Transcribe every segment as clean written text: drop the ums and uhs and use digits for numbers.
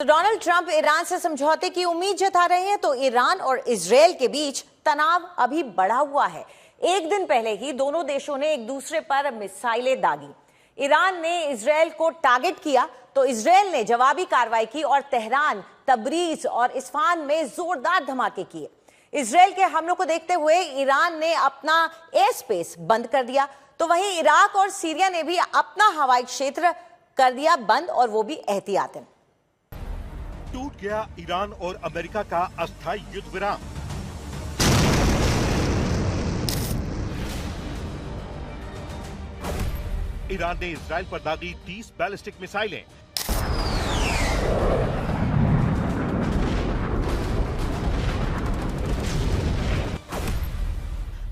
Donald Trump Iran से समझौते की उम्मीद जता रहे हैं, तो ईरान और इजरायल के बीच तनाव अभी बढ़ा हुआ है। एक दिन पहले ही दोनों देशों ने एक दूसरे पर मिसाइलें दागी। ईरान ने इजरायल को टारगेट किया तो इजरायल ने जवाबी कार्रवाई की और तेहरान, तबरीज और इस्फहान में जोरदार धमाके किए। इजरायल के हमलों को देखते हुए ईरान ने अपना एयर स्पेस बंद कर दिया, तो वहीं इराक और सीरिया ने भी अपना हवाई क्षेत्र कर दिया बंद, और वो भी एहतियातन। टूट गया ईरान और अमेरिका का अस्थायी युद्ध विराम। ईरान ने इजरायल पर दागी 30 बैलिस्टिक मिसाइलें।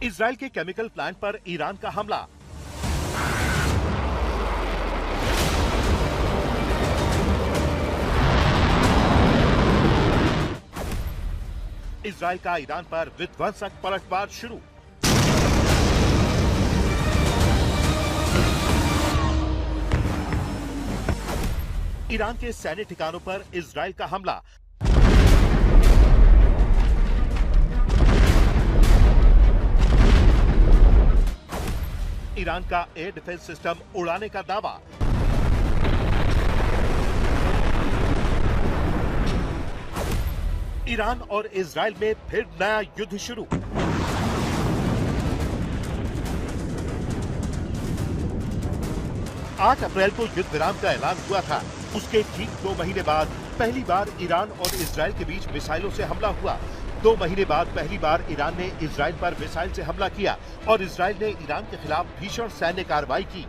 इजरायल के केमिकल प्लांट पर ईरान का हमला। इजरायल का ईरान पर विध्वंसक पलटवार शुरू। ईरान के सैन्य ठिकानों पर इजरायल का हमला। ईरान का एयर डिफेंस सिस्टम उड़ाने का दावा। ईरान और इजरायल में फिर नया युद्ध शुरू। आठ अप्रैल को युद्ध विराम का ऐलान हुआ था। उसके ठीक 2 महीने बाद पहली बार ईरान और इजरायल के बीच मिसाइलों से हमला हुआ। 2 महीने बाद पहली बार ईरान ने इजरायल पर मिसाइल से हमला किया और इजरायल ने ईरान के खिलाफ भीषण सैन्य कार्रवाई की।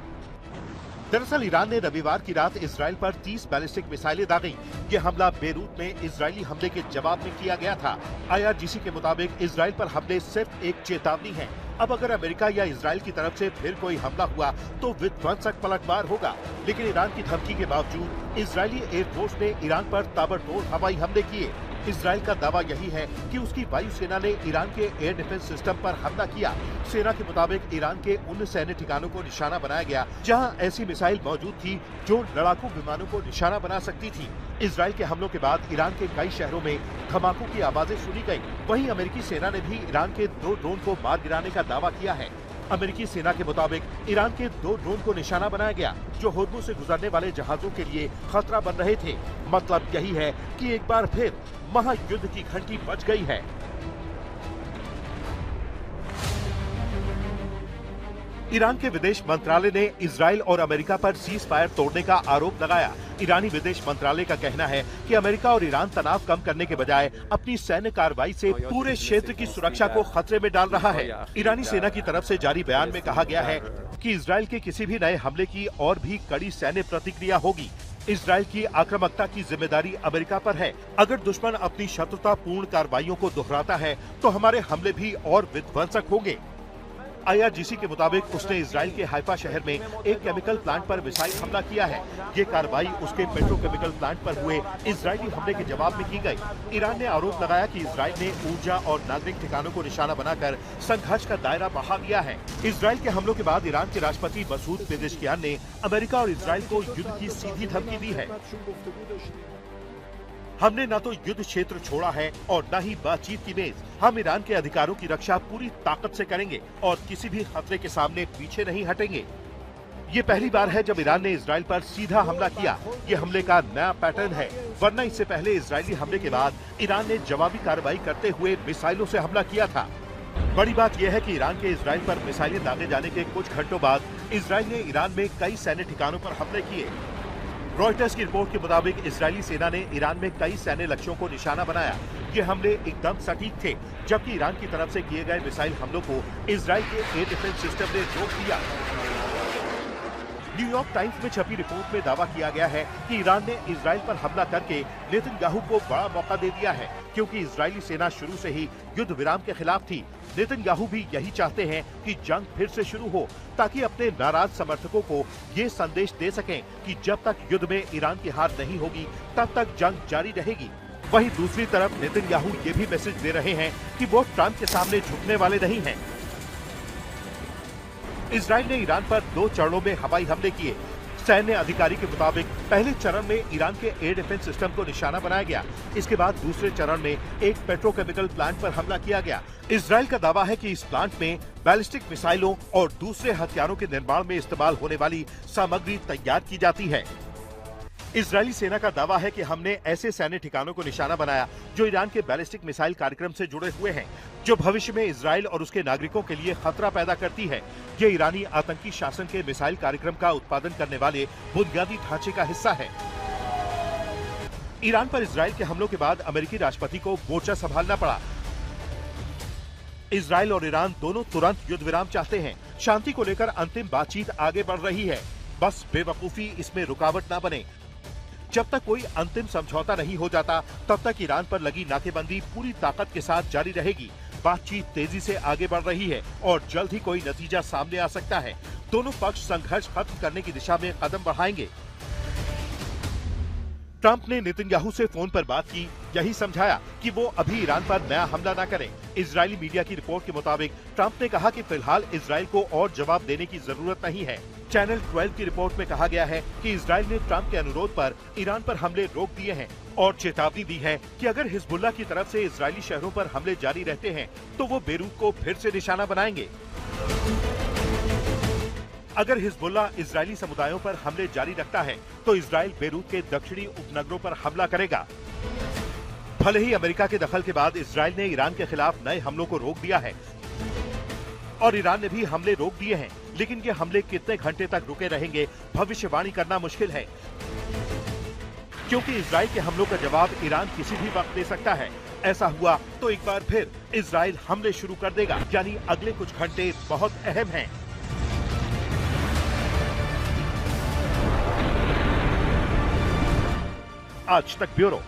दरअसल ईरान ने रविवार की रात इजरायल पर 30 बैलिस्टिक मिसाइलें दागी। ये हमला बेरूत में इजरायली हमले के जवाब में किया गया था। IRGC के मुताबिक इजरायल पर हमले सिर्फ एक चेतावनी है। अब अगर अमेरिका या इजरायल की तरफ से फिर कोई हमला हुआ तो विध्वंसक पलटवार होगा। लेकिन ईरान की धमकी के बावजूद इजरायली एयरफोर्स ने ईरान पर ताबड़तोड़ हवाई हमले किए। इजरायल का दावा यही है कि उसकी वायुसेना ने ईरान के एयर डिफेंस सिस्टम पर हमला किया। सेना के मुताबिक ईरान के उन सैन्य ठिकानों को निशाना बनाया गया जहां ऐसी मिसाइल मौजूद थी जो लड़ाकू विमानों को निशाना बना सकती थी। इजरायल के हमलों के बाद ईरान के कई शहरों में धमाकों की आवाजें सुनी गयी। वहीं अमेरिकी सेना ने भी ईरान के 2 ड्रोन को मार गिराने का दावा किया है। अमेरिकी सेना के मुताबिक ईरान के 2 ड्रोन को निशाना बनाया गया जो होर्मुज से गुजरने वाले जहाजों के लिए खतरा बन रहे थे। मतलब यही है कि एक बार फिर महायुद्ध की घंटी बज गई है। ईरान के विदेश मंत्रालय ने इजरायल और अमेरिका पर सीज फायर तोड़ने का आरोप लगाया। ईरानी विदेश मंत्रालय का कहना है कि अमेरिका और ईरान तनाव कम करने के बजाय अपनी सैन्य कार्रवाई से पूरे क्षेत्र की सुरक्षा को खतरे में डाल रहा है। ईरानी सेना की तरफ से जारी बयान में कहा गया है कि इजरायल के किसी भी नए हमले की और भी कड़ी सैन्य प्रतिक्रिया होगी। इजरायल की आक्रामकता की जिम्मेदारी अमेरिका पर है। अगर दुश्मन अपनी शत्रुतापूर्ण कार्रवाइयों को दोहराता है तो हमारे हमले भी और विध्वंसक होंगे। IRGC के मुताबिक उसने इजरायल के हाइफा शहर में एक केमिकल प्लांट पर मिसाइल हमला किया है। ये कार्रवाई उसके पेट्रोकेमिकल प्लांट पर हुए इजरायली हमले के जवाब में की गई। ईरान ने आरोप लगाया कि इजरायल ने ऊर्जा और नागरिक ठिकानों को निशाना बनाकर संघर्ष का दायरा बढ़ा दिया है। इजरायल के हमलों के बाद ईरान के राष्ट्रपति मसूद पेजेश्कियान ने अमेरिका और इजरायल को युद्ध की सीधी धमकी दी है। हमने न तो युद्ध क्षेत्र छोड़ा है और न ही बातचीत की मेज। हम ईरान के अधिकारों की रक्षा पूरी ताकत से करेंगे और किसी भी खतरे के सामने पीछे नहीं हटेंगे। ये पहली बार है जब ईरान ने इजरायल पर सीधा हमला किया। ये हमले का नया पैटर्न है, वरना इससे पहले इजरायली हमले के बाद ईरान ने जवाबी कार्रवाई करते हुए मिसाइलों से हमला किया था। बड़ी बात यह है कि ईरान के इजरायल पर मिसाइलें दागे जाने के कुछ घंटों बाद इजरायल ने ईरान में कई सैन्य ठिकानों पर हमले किए। रॉयटर्स की रिपोर्ट के मुताबिक इजरायली सेना ने ईरान में कई सैन्य लक्ष्यों को निशाना बनाया। ये हमले एकदम सटीक थे, जबकि ईरान की तरफ से किए गए मिसाइल हमलों को इजरायल के एयर डिफेंस सिस्टम ने रोक दिया। न्यूयॉर्क टाइम्स में छपी रिपोर्ट में दावा किया गया है कि ईरान ने इजरायल पर हमला करके नेतन्याहू को बड़ा मौका दे दिया है, क्योंकि इजरायली सेना शुरू से ही युद्ध विराम के खिलाफ थी। नेतन्याहू भी यही चाहते हैं कि जंग फिर से शुरू हो, ताकि अपने नाराज समर्थकों को ये संदेश दे सकें कि जब तक युद्ध में ईरान की हार नहीं होगी तब तक जंग जारी रहेगी। वहीं दूसरी तरफ नेतन्याहू ये भी मैसेज दे रहे हैं कि वो ट्रंप के सामने झुकने वाले नहीं हैं। इजरायल ने ईरान पर 2 चरणों में हवाई हमले किए। सैन्य अधिकारी के मुताबिक पहले चरण में ईरान के एयर डिफेंस सिस्टम को निशाना बनाया गया। इसके बाद दूसरे चरण में एक पेट्रोकेमिकल प्लांट पर हमला किया गया। इजराइल का दावा है कि इस प्लांट में बैलिस्टिक मिसाइलों और दूसरे हथियारों के निर्माण में इस्तेमाल होने वाली सामग्री तैयार की जाती है। इजरायली सेना का दावा है कि हमने ऐसे सैन्य ठिकानों को निशाना बनाया जो ईरान के बैलिस्टिक मिसाइल कार्यक्रम से जुड़े हुए हैं, जो भविष्य में इजराइल और उसके नागरिकों के लिए खतरा पैदा करती है। ये ईरानी आतंकी शासन के मिसाइल कार्यक्रम का उत्पादन करने वाले बुनियादी ढांचे का हिस्सा है। ईरान पर इजराइल के हमलों के बाद अमेरिकी राष्ट्रपति को मोर्चा संभालना पड़ा। इजराइल और ईरान दोनों तुरंत युद्ध विराम चाहते हैं। शांति को लेकर अंतिम बातचीत आगे बढ़ रही है। बस बेवकूफी इसमें रुकावट न बने। जब तक कोई अंतिम समझौता नहीं हो जाता, तब तक ईरान पर लगी नाकेबंदी पूरी ताकत के साथ जारी रहेगी। बातचीत तेजी से आगे बढ़ रही है और जल्द ही कोई नतीजा सामने आ सकता है। दोनों पक्ष संघर्ष खत्म करने की दिशा में कदम बढ़ाएंगे। ट्रंप ने नेतन्याहू से फोन पर बात की, यही समझाया कि वो अभी ईरान पर नया हमला न करें। इजरायली मीडिया की रिपोर्ट के मुताबिक ट्रंप ने कहा कि फिलहाल इजराइल को और जवाब देने की जरूरत नहीं है। चैनल 12 की रिपोर्ट में कहा गया है कि इजराइल ने ट्रंप के अनुरोध पर ईरान पर हमले रोक दिए हैं और चेतावनी दी है कि अगर हिजबुल्लाह की तरफ से इजरायली शहरों पर हमले जारी रहते हैं तो वो बेरूत को फिर से निशाना बनाएंगे। अगर हिजबुल्लाह इजरायली समुदायों पर हमले जारी रखता है तो इजराइल बेरूत के दक्षिणी उपनगरों पर हमला करेगा। भले ही अमेरिका के दखल के बाद इजराइल ने ईरान के खिलाफ नए हमलों को रोक दिया है और ईरान ने भी हमले रोक दिए हैं, लेकिन ये हमले कितने घंटे तक रुके रहेंगे भविष्यवाणी करना मुश्किल है, क्योंकि इजराइल के हमलों का जवाब ईरान किसी भी वक्त दे सकता है। ऐसा हुआ तो एक बार फिर इजराइल हमले शुरू कर देगा, यानी अगले कुछ घंटे बहुत अहम हैं। आज तक ब्यूरो।